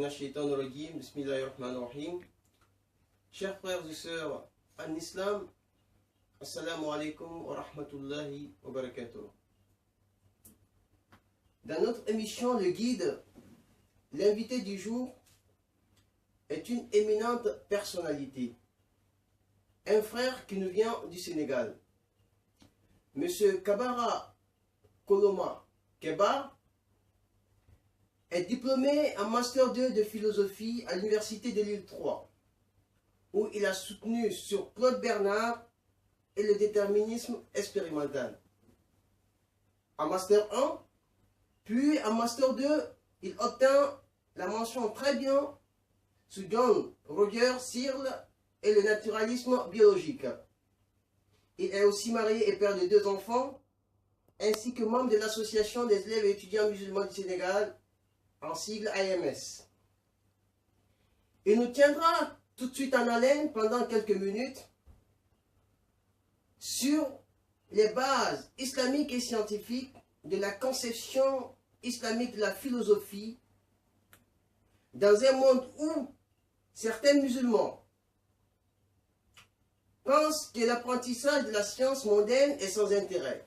minash shaitanir rajim. Bismillahirrahmanirrahim. Chers frères et sœurs en islam, assalamu alaikum wa rahmatullahi wa barakatuh. Dans notre émission Le Guide, l'invité du jour est une éminente personnalité. Un frère qui nous vient du Sénégal. Monsieur Kabara Koloma Keba est diplômé en Master 2 de philosophie à l'Université de Lille 3, où il a soutenu sur Claude Bernard et le déterminisme expérimental. En Master 1, puis en Master 2, il obtint la mention très bien sous John Roger Searle et le naturalisme biologique. Il est aussi marié et père de 2 enfants, ainsi que membre de l'Association des élèves et étudiants musulmans du Sénégal, en sigle AMS. Il nous tiendra tout de suite en haleine pendant quelques minutes sur les bases islamiques et scientifiques de la conception islamique de la philosophie dans un monde où certains musulmans pensent que l'apprentissage de la science mondaine est sans intérêt.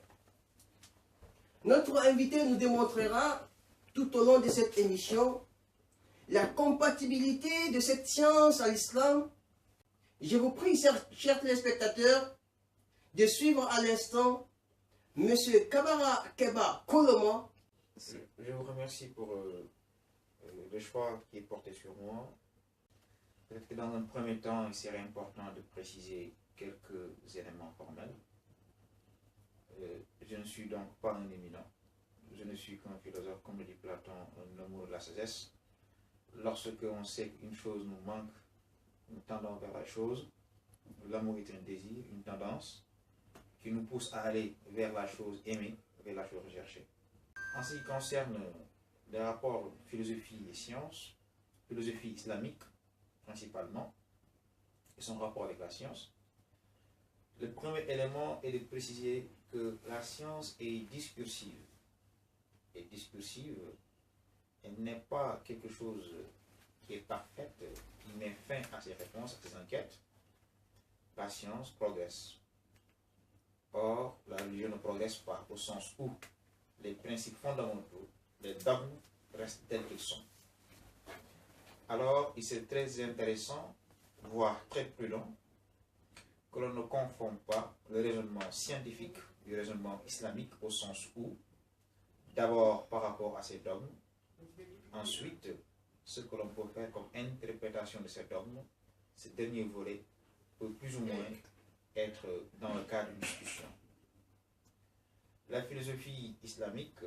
Notre invité nous démontrera tout au long de cette émission la compatibilité de cette science à l'islam. Je vous prie, chers téléspectateurs, de suivre à l'instant M. Kabara Keba Koloma. Je vous remercie pour le choix qui est porté sur moi. Peut-être que dans un premier temps, il serait important de préciser quelques éléments formels. Je ne suis donc pas un éminent. Je ne suis qu'un philosophe, comme le dit Platon, un amoureux de la sagesse. Lorsque on sait qu'une chose nous manque, nous tendons vers la chose. L'amour est un désir, une tendance qui nous pousse à aller vers la chose aimée, vers la chose recherchée. En ce qui concerne les rapports philosophie et science, philosophie islamique principalement, et son rapport avec la science, le premier élément est de préciser que la science est discursive. Et discursive, elle n'est pas quelque chose qui est parfaite, qui met fin à ses réponses, à ses enquêtes. La science progresse. Or, la religion ne progresse pas au sens où les principes fondamentaux, les dogmes, restent tels qu'ils sont. Alors, il est très intéressant, voire très prudent, que l'on ne confonde pas le raisonnement scientifique du raisonnement islamique au sens où, d'abord par rapport à ces dogmes, ensuite, ce que l'on peut faire comme interprétation de ces dogmes, ce dernier volet peut plus ou moins être dans le cadre d'une discussion. La philosophie islamique,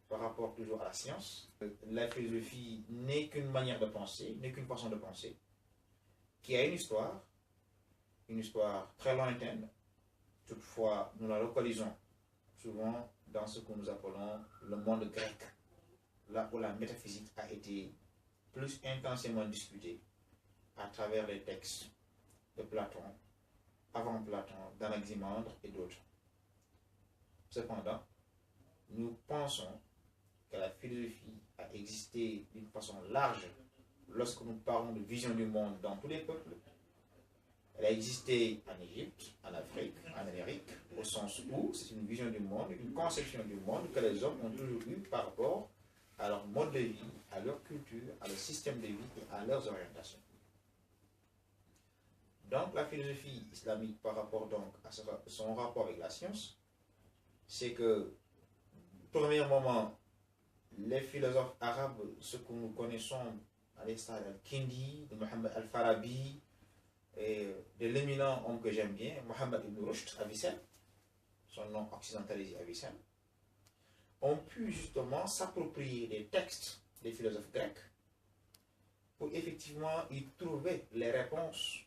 par rapport toujours à la science, la philosophie n'est qu'une manière de penser, n'est qu'une façon de penser, qui a une histoire très lointaine. Toutefois, nous la localisons souvent dans ce que nous appelons le monde grec, là où la métaphysique a été plus intensément discutée à travers les textes de Platon, avant Platon, d'Anaximandre et d'autres. Cependant, nous pensons que la philosophie a existé d'une façon large lorsque nous parlons de vision du monde dans tous les peuples. Elle a existé en Égypte, en Afrique, en Amérique, au sens où c'est une vision du monde, une conception du monde que les hommes ont toujours eue par rapport à leur mode de vie, à leur culture, à leur système de vie et à leurs orientations. Donc la philosophie islamique par rapport donc à son rapport avec la science, c'est que, premier moment, les philosophes arabes, ce que nous connaissons, Al-Istar al-Kindi, de Mohammed al-Farabi, et de l'éminent homme que j'aime bien, Mohammed ibn Rushd, Avicenne, son nom occidentalisé Avicenne, ont pu justement s'approprier les textes des philosophes grecs pour effectivement y trouver les réponses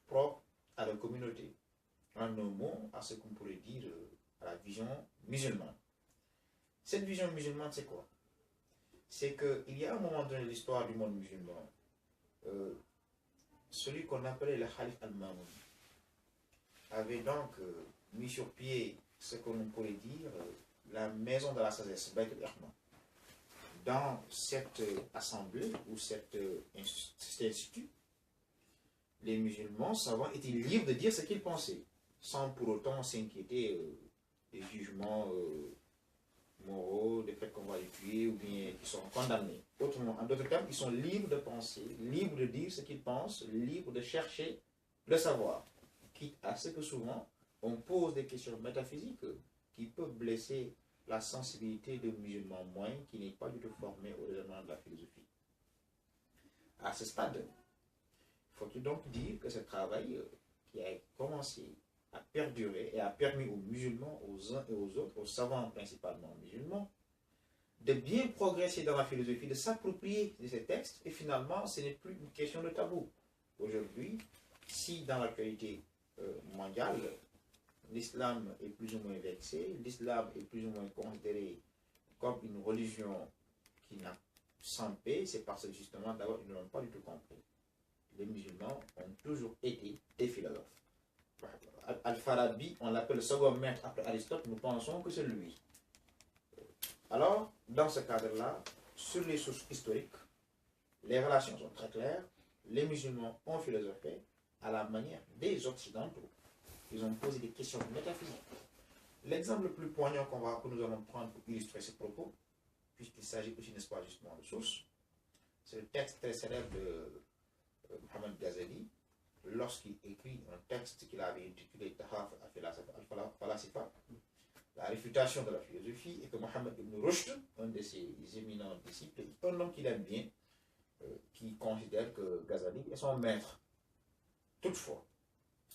propres à la communauté. En un mot, à ce qu'on pourrait dire à la vision musulmane. Cette vision musulmane, c'est quoi? C'est qu'il y a un moment donné de l'histoire du monde musulman, celui qu'on appelait le Khalif al-Mamoun avait donc mis sur pied ce que l'on pourrait dire la maison de la sagesse, Bayt al-Ihma. dans cette assemblée ou cet institut, les musulmans savants étaient libres de dire ce qu'ils pensaient, sans pour autant s'inquiéter des jugements moraux, des faits qu'on va les tuer ou bien qui sont condamnés. Autrement, en d'autres termes, ils sont libres de penser, libres de dire ce qu'ils pensent, libres de chercher le savoir, quitte à ce que souvent on pose des questions métaphysiques qui peuvent blesser la sensibilité de musulmans moyens qui n'est pas du tout formé au raisonnement de la philosophie. À ce stade, faut-il donc dire que ce travail qui a commencé a perduré et a permis aux musulmans, aux uns et aux autres, aux savants principalement musulmans, de bien progresser dans la philosophie, de s'approprier de ces textes, et finalement, ce n'est plus une question de tabou. Aujourd'hui, si dans l'actualité mondiale, l'islam est plus ou moins vexé, l'islam est plus ou moins considéré comme une religion qui n'a sans paix, c'est parce que justement, d'abord, ils ne l'ont pas du tout compris. Les musulmans ont toujours été des philosophes. Al-Farabi, on l'appelle le second maître après Aristote, nous pensons que c'est lui. Alors, dans ce cadre-là, sur les sources historiques, les relations sont très claires. Les musulmans ont philosophé à la manière des occidentaux. Ils ont posé des questions métaphysiques. L'exemple le plus poignant que nous allons prendre pour illustrer ce propos, puisqu'il s'agit aussi, n'est-ce pas, justement de sources, c'est le texte très célèbre de Mohamed Ghazali, lorsqu'il écrit un texte qu'il avait intitulé Tahaf al-Falasifa, la réfutation de la philosophie, et que Mohamed ibn Rushd, un de ses éminents disciples, un homme qu'il aime bien, qui considère que Ghazali est son maître. Toutefois,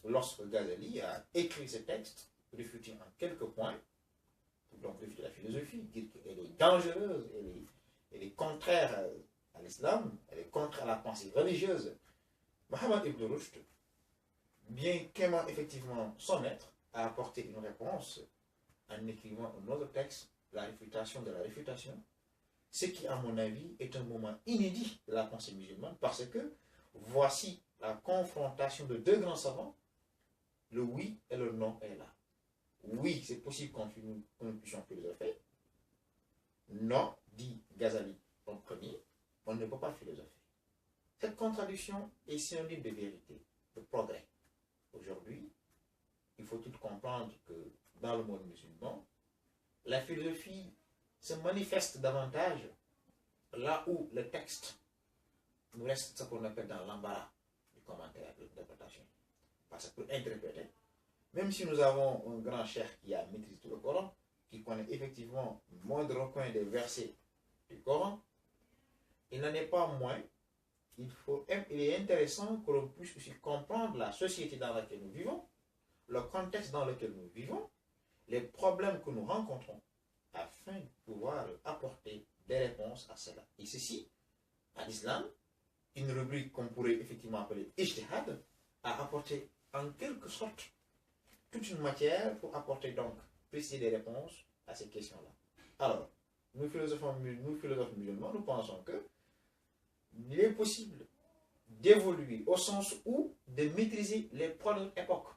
lorsque Ghazali a écrit ce texte, réfuté en quelques points, pour donc réfuter la philosophie, dire qu'elle est dangereuse, elle est contraire à l'islam, elle est contraire à la pensée religieuse, Mohamed ibn Rushd, bien qu'aimant effectivement son maître, a apporté une réponse en écrivant un autre texte, la réfutation de la réfutation, ce qui, à mon avis, est un moment inédit de la pensée musulmane, parce que voici la confrontation de deux grands savants, le oui et le non est là. Oui, c'est possible qu'on puissions philosopher. Non, dit Ghazali en premier, on ne peut pas philosopher. Cette contradiction est synonyme de vérité, de progrès. Aujourd'hui, il faut tout comprendre que dans le monde musulman, la philosophie se manifeste davantage là où le texte nous reste ce qu'on appelle dans l'embarras du commentaire, de l'interprétation. Parce que pour interpréter, même si nous avons un grand cheikh qui a maîtrisé tout le Coran, qui connaît effectivement le moindre coin des versets du Coran, il n'en est pas moins, il est intéressant que l'on puisse aussi comprendre la société dans laquelle nous vivons, le contexte dans lequel nous vivons, les problèmes que nous rencontrons, afin de pouvoir apporter des réponses à cela. Et ceci, à l'islam, une rubrique qu'on pourrait effectivement appeler Ijtihad, a apporté en quelque sorte toute une matière pour apporter donc préciser des réponses à ces questions-là. Alors, nous philosophes musulmans, nous pensons que il est possible d'évoluer au sens où de maîtriser les problèmes de l'époque.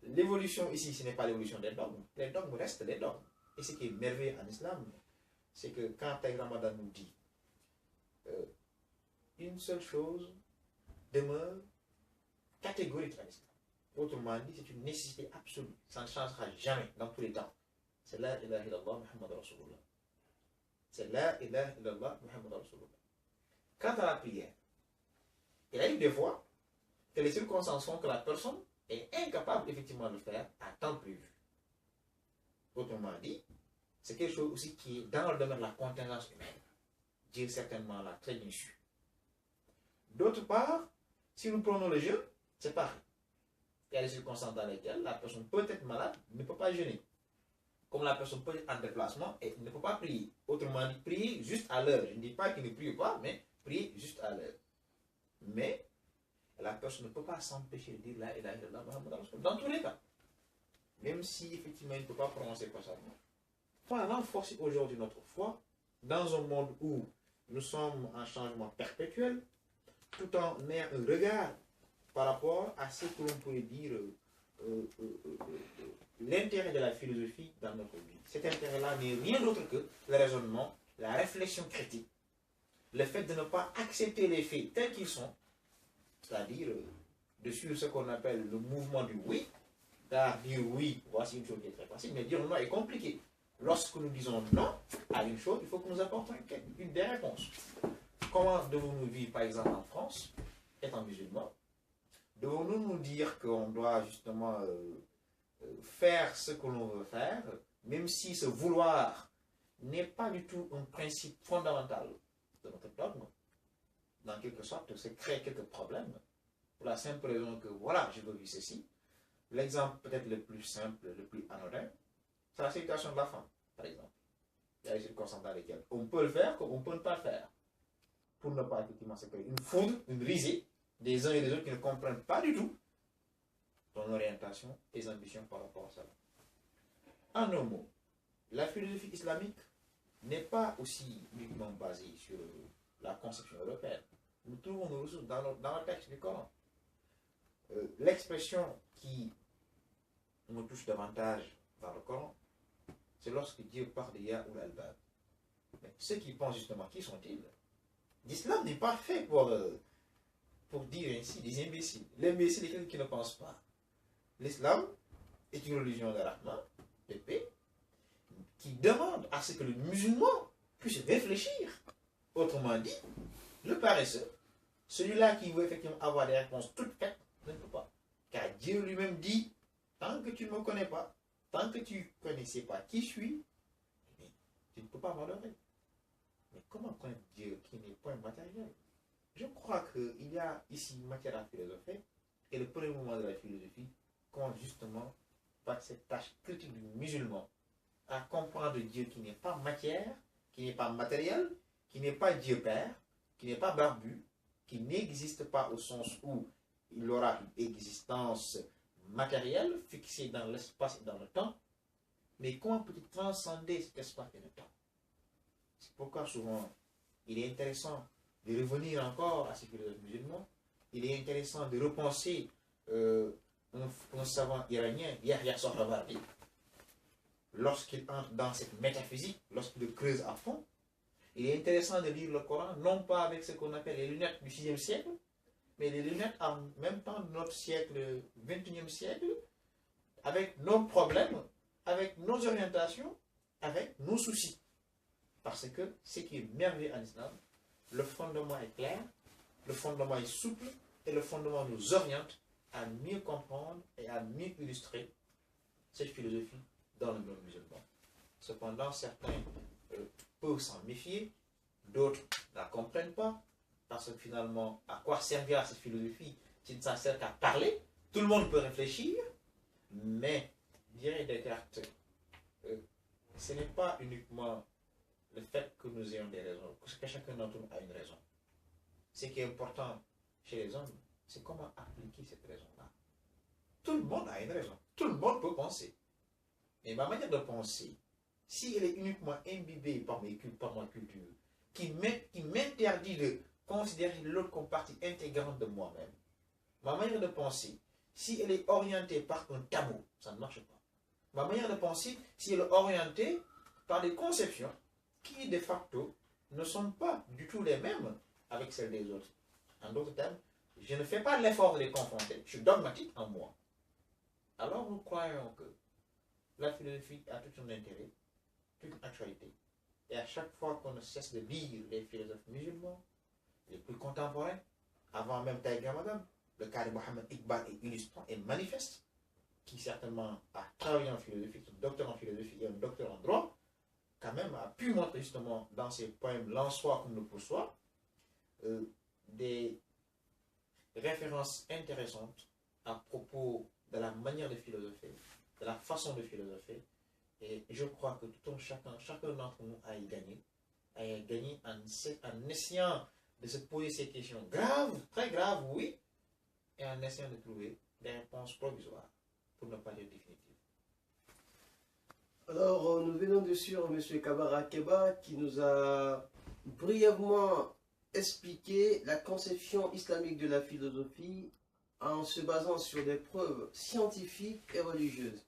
L'évolution ici, ce n'est pas l'évolution des dogmes. Les dogmes restent des dogmes. Et ce qui est merveilleux en islam, c'est que quand Taïg Ramadan nous dit une seule chose demeure catégorique en islam. Autrement dit, c'est une nécessité absolue. Ça ne changera jamais dans tous les temps. C'est la ilaha illallah Muhammad Rasulullah. C'est la ilaha illallah Muhammad Rasulullah. Quant à la prière, il arrive des fois que les circonstances font que la personne est incapable effectivement de le faire à temps prévu. Autrement dit, c'est quelque chose aussi qui est dans le domaine de la contingence humaine. Dieu certainement l'a très bien su. D'autre part, si nous prenons le jeûne, c'est pareil. Il y a des circonstances dans lesquelles la personne peut être malade, ne peut pas jeûner. Comme la personne peut être en déplacement et ne peut pas prier. Autrement dit, prier juste à l'heure. Je ne dis pas qu'il ne prie pas, mais prier juste à l'heure. Mais la personne ne peut pas s'empêcher de dire la ilaha illallah Muhammad Rasulullah. Dans tous les cas. Même si effectivement il ne peut pas prononcer passablement. Il faut renforcer aujourd'hui notre foi dans un monde où nous sommes en changement perpétuel, tout en ayant un regard par rapport à ce que l'on pourrait dire l'intérêt de la philosophie dans notre vie. Cet intérêt-là n'est rien d'autre que le raisonnement la réflexion critique, le fait de ne pas accepter les faits tels qu'ils sont, c'est-à-dire de suivre ce qu'on appelle le mouvement du oui, car dire oui, voici une chose qui est très facile, mais dire non est compliqué. Lorsque nous disons non à une chose, il faut que nous apportions des réponses. Comment devons-nous vivre, par exemple, en France, étant musulmans? Devons-nous nous dire qu'on doit justement faire ce que l'on veut faire, même si ce vouloir n'est pas du tout un principe fondamental de notre dogme? Dans quelque sorte, ça crée quelques problèmes. Pour la simple raison que, voilà, je veux vivre ceci. L'exemple peut-être le plus simple, le plus anodin, c'est la situation de la femme, par exemple. Il y a des circonstances dans lesquelles on peut le faire comme on peut ne pas le faire. Pour ne pas effectivement se créer une foudre, une risée des uns et des autres qui ne comprennent pas du tout ton orientation, tes ambitions par rapport à ça. En un mot, la philosophie islamique n'est pas aussi uniquement basée sur la conception européenne. Nous trouvons nos ressources dans le texte du Coran. L'expression qui me touche davantage dans le Coran, c'est lorsque Dieu parle de Ya ou al-Bab. Mais ceux qui pensent justement, qui sont-ils? L'islam n'est pas fait pour dire ainsi des imbéciles. L'imbécile est quelqu'un qui ne pense pas. L'islam est une religion de rahma, de paix, qui demande à ce que le musulman puisse réfléchir. Autrement dit, le paresseux, celui-là qui veut effectivement avoir des réponses toutes faites, ne peut pas. Car Dieu lui-même dit, tant que tu ne me connais pas, tant que tu ne connaissais pas qui je suis, tu ne peux pas m'adorer. Mais comment connaître Dieu qui n'est pas matériel? Je crois qu'il y a ici matière à philosopher, et le premier moment de la philosophie compte justement par cette tâche critique du musulman à comprendre Dieu qui n'est pas matière, qui n'est pas matériel, qui n'est pas Dieu Père, qui n'est pas barbu, qui n'existe pas au sens où il aura une existence matérielle fixée dans l'espace et dans le temps, mais comment peut-il transcender cet espace et le temps? C'est pourquoi souvent il est intéressant de revenir encore à ces philosophes musulmans. Il est intéressant de repenser un savant iranien, Yahya Sohravardi, lorsqu'il entre dans cette métaphysique, lorsqu'il le creuse à fond. Il est intéressant de lire le Coran, non pas avec ce qu'on appelle les lunettes du 6e siècle, mais les lunettes en même temps de notre siècle, 21e siècle, avec nos problèmes, avec nos orientations, avec nos soucis. Parce que ce qui est merveilleux en islam, le fondement est clair, le fondement est souple, et le fondement nous oriente à mieux comprendre et à mieux illustrer cette philosophie dans le monde musulman. Cependant, certains peuvent s'en méfier, d'autres ne la comprennent pas, parce que finalement, à quoi servira cette philosophie si ne s'en sert qu'à parler? Tout le monde peut réfléchir, mais, dirait Descartes, ce n'est pas uniquement le fait que nous ayons des raisons, que chacun d'entre nous a une raison. Ce qui est important chez les hommes, c'est comment appliquer cette raison-là. Tout le monde a une raison, tout le monde peut penser. Mais ma manière de penser, si elle est uniquement imbibée par ma culture, qui m'interdit de considérer l'autre comme partie intégrante de moi-même, ma manière de penser, si elle est orientée par un tabou, ça ne marche pas. Ma manière de penser, si elle est orientée par des conceptions qui, de facto, ne sont pas du tout les mêmes avec celles des autres. En d'autres termes, je ne fais pas l'effort de les confronter. Je suis dogmatique en moi. Alors nous croyons que la philosophie a tout son intérêt, toute actualité. Et à chaque fois qu'on ne cesse de lire les philosophes musulmans, les plus contemporains, avant même Taïg Ramadan, le cas de Mohamed Iqbal est illustrant et manifeste, qui certainement a travaillé en philosophie, un docteur en philosophie et un docteur en droit, quand même a pu montrer justement dans ses poèmes L'en-soi comme le pour-soi, des références intéressantes à propos de la manière de philosopher, de la façon de philosopher. Et je crois que chacun d'entre nous a gagné en essayant de se poser ces questions graves, très graves, oui, et en essayant de trouver des réponses provisoires, pour ne pas dire définitives. Alors, nous venons de suivre M. Kabara Keba qui nous a brièvement expliqué la conception islamique de la philosophie en se basant sur des preuves scientifiques et religieuses.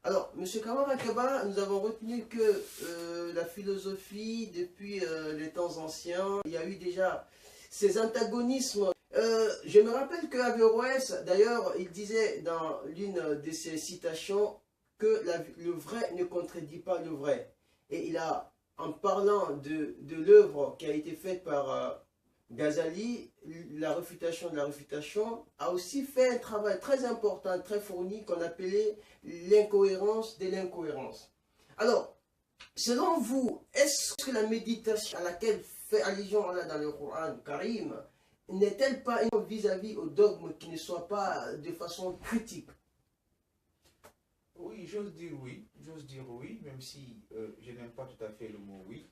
Alors, M. Kabara Keba, nous avons retenu que philosophie depuis les temps anciens. Il y a eu déjà ces antagonismes. Je me rappelle qu'Averroès, d'ailleurs, il disait dans l'une de ses citations que le vrai ne contredit pas le vrai. Et il a, en parlant de l'œuvre qui a été faite par Ghazali, la réfutation de la réfutation, a aussi fait un travail très important, très fourni, qu'on appelait l'incohérence de l'incohérence. Alors, selon vous, est-ce que la méditation à laquelle fait allusion Allah dans le Coran Karim n'est-elle pas vis-à-vis au dogme qui ne soit pas de façon critique? Oui, j'ose dire oui, même si je n'aime pas tout à fait le mot oui,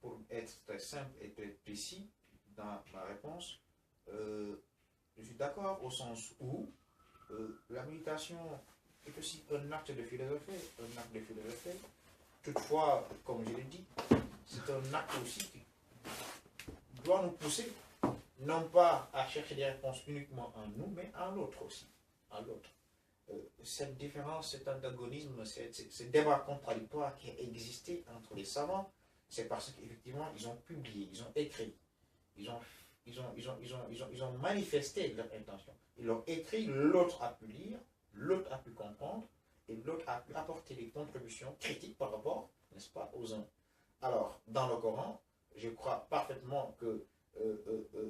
pour être très simple et très précis dans ma réponse. Je suis d'accord au sens où la méditation est aussi un acte de philosophie, toutefois, comme je l'ai dit, c'est un acte aussi qui doit nous pousser, non pas à chercher des réponses uniquement en nous, mais en l'autre aussi, en l'autre. Cette différence, cet antagonisme, ce débat contradictoire qui a existé entre les savants, c'est parce qu'effectivement, ils ont publié, ils ont écrit, ils ont manifesté leur intention. Ils ont écrit, l'autre a pu lire, l'autre a pu comprendre, et l'autre a pu apporter des contributions critiques par rapport, n'est-ce pas, aux uns. Alors, dans le Coran, je crois parfaitement que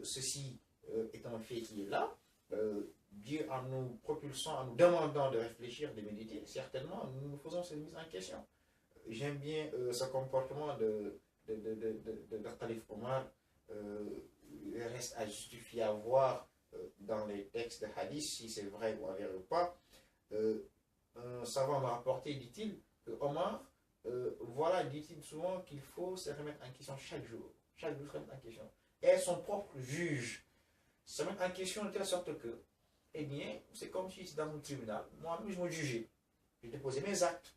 ceci est un fait qui est là. Dieu, en nous propulsant, en nous demandant de réfléchir, de méditer, certainement, nous nous faisons cette mise en question. J'aime bien ce comportement de Khalif Omar. Il reste à justifier, à voir dans les textes de hadith, si c'est vrai ou avéré ou pas. Un savant m'a rapporté, dit-il, que Omar, voilà, dit-il souvent qu'il faut se remettre en question chaque jour. Chaque jour se remettre en question. Et son propre juge. Se mettre en question de telle sorte que, eh bien, c'est comme si dans un tribunal, moi-même je me jugeais. Je déposais mes actes.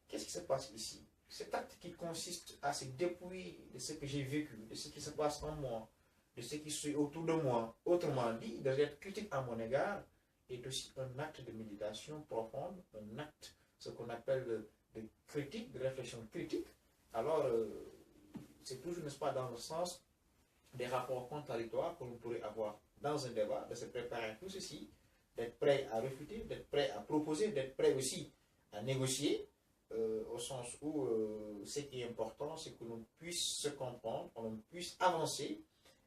Qu'est-ce qui se passe ici? Cet acte qui consiste à se dépouiller de ce que j'ai vécu, de ce qui se passe en moi, de ce qui se fait autour de moi, autrement dit, d'être critique à mon égard, est aussi un acte de méditation profonde, un acte, ce qu'on appelle de critique, de réflexion critique. Alors, c'est toujours, n'est-ce pas, dans le sens des rapports contradictoires que l'on pourrait avoir dans un débat, de se préparer à tout ceci, d'être prêt à réfuter, d'être prêt à proposer, d'être prêt aussi à négocier, au sens où ce qui est important, c'est que l'on puisse se comprendre, que l'on puisse avancer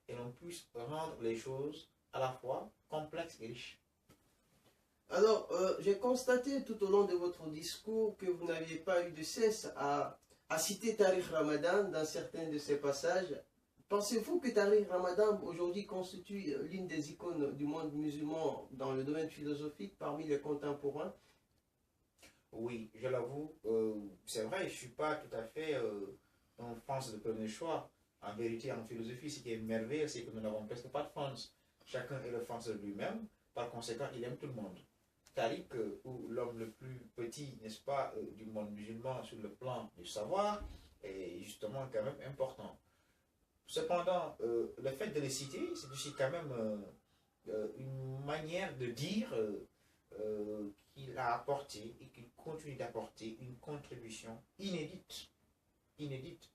et l'on puisse rendre les choses à la fois complexes et riches. Alors, j'ai constaté tout au long de votre discours que vous n'aviez pas eu de cesse à citer Tariq Ramadan dans certains de ces passages. Pensez-vous que Tariq Ramadan aujourd'hui constitue l'une des icônes du monde musulman dans le domaine philosophique parmi les contemporains? Oui, je l'avoue, c'est vrai, je ne suis pas tout à fait un fan de premier choix. En vérité, en philosophie, ce qui est merveilleux, c'est que nous n'avons presque pas de fans. Chacun est le fan de lui-même, par conséquent, il aime tout le monde. Tariq, ou l'homme le plus petit, n'est-ce pas, du monde musulman sur le plan du savoir, est justement quand même important. Cependant, le fait de les citer, c'est aussi quand même une manière de dire qu'il a apporté et qu'il continue d'apporter une contribution inédite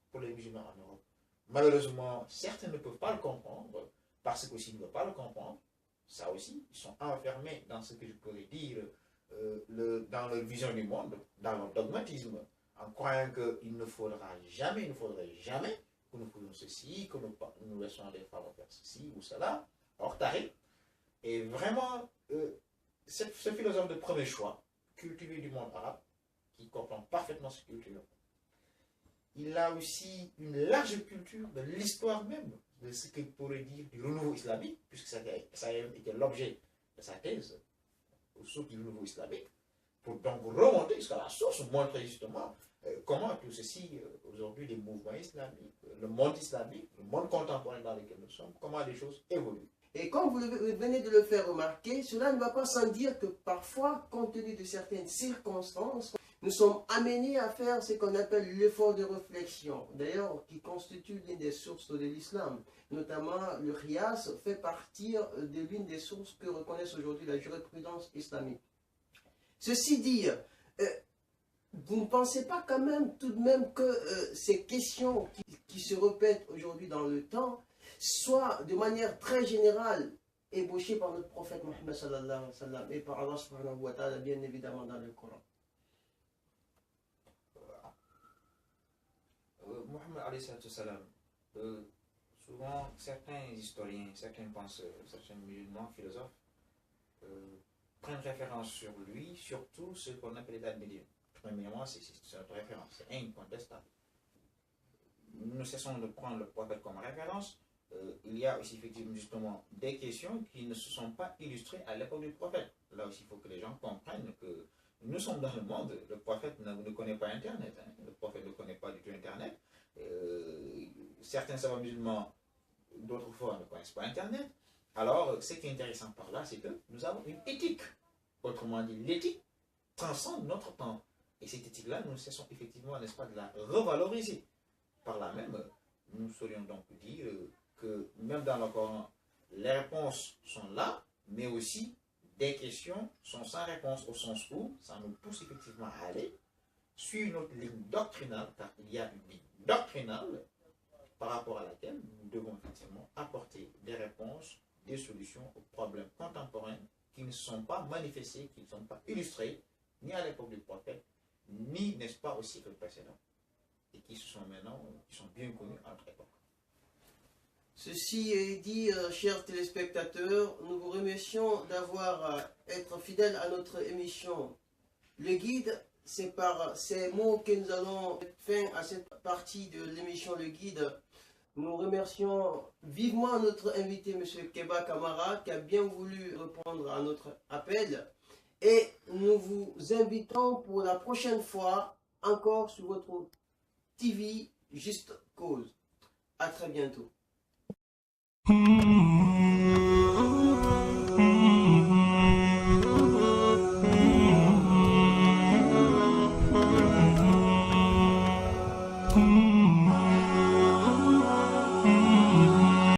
pour les musulmans en Europe. Malheureusement, certains ne peuvent pas le comprendre, parce que s'ils ne veulent pas le comprendre, ça aussi, ils sont enfermés dans ce que je pourrais dire, dans leur vision du monde, dans leur dogmatisme, en croyant qu'il ne faudrait jamais que nous faisons ceci, que nous laissons les femmes faire ceci ou cela. Or, Tariq est vraiment ce philosophe de premier choix, cultivé du monde arabe, qui comprend parfaitement cette culture. Il a aussi une large culture de l'histoire même, de ce qu'il pourrait dire du renouveau islamique, puisque ça a été l'objet de sa thèse, au source du renouveau islamique, pour donc remonter jusqu'à la source, montrer justement comment tout ceci, aujourd'hui, les mouvements islamiques, le monde contemporain dans lequel nous sommes, comment les choses évoluent. Et comme vous venez de le faire remarquer, cela ne va pas sans dire que parfois, compte tenu de certaines circonstances, nous sommes amenés à faire ce qu'on appelle l'effort de réflexion, d'ailleurs qui constitue l'une des sources de l'islam. Notamment, le qiyas fait partie de l'une des sources que reconnaissent aujourd'hui la jurisprudence islamique. Ceci dit, vous ne pensez pas quand même, tout de même, que ces questions qui se répètent aujourd'hui dans le temps soient de manière très générale ébauchées par notre prophète Mohammed sallallahu alayhi wa sallam et par Allah subhanahu wa ta'ala, bien évidemment dans le Coran? Mohammed alayhi salam, souvent certains historiens, certains penseurs, certains musulmans, philosophes, prennent référence sur lui, surtout ce qu'on appelle l'état de médium. Premièrement, c'est notre référence, c'est incontestable. Nous ne cessons de prendre le prophète comme référence. Il y a aussi effectivement justement des questions qui ne se sont pas illustrées à l'époque du prophète. Là aussi, il faut que les gens comprennent que nous sommes dans le monde, le prophète ne connaît pas Internet, hein. Le prophète ne connaît pas du tout Internet. Certains savants musulmans, d'autres fois, ne connaissent pas Internet. Alors, ce qui est intéressant par là, c'est que nous avons une éthique. Autrement dit, l'éthique transcende notre temps. Et cette éthique-là, nous cessons effectivement, n'est-ce pas, de la revaloriser. Par là même, nous saurions donc dire que même dans le Coran, les réponses sont là, mais aussi des questions sont sans réponse, au sens où ça nous pousse effectivement à aller sur notre ligne doctrinale, car il y a une ligne doctrinale par rapport à laquelle nous devons effectivement apporter des réponses, des solutions aux problèmes contemporains qui ne sont pas manifestés, qui ne sont pas illustrés, ni à l'époque du prophète, ni, n'est-ce pas, au siècle précédent, et qui sont maintenant, qui sont bien connus à notre époque. Ceci est dit, chers téléspectateurs, nous vous remercions d'avoir été fidèles à notre émission. Le guide, c'est par ces mots que nous allons mettre fin à cette partie de l'émission Le Guide. Nous remercions vivement notre invité, M. Keba Kamara, qui a bien voulu répondre à notre appel. Et nous vous invitons pour la prochaine fois, encore sur votre TV Juste Cause. À très bientôt.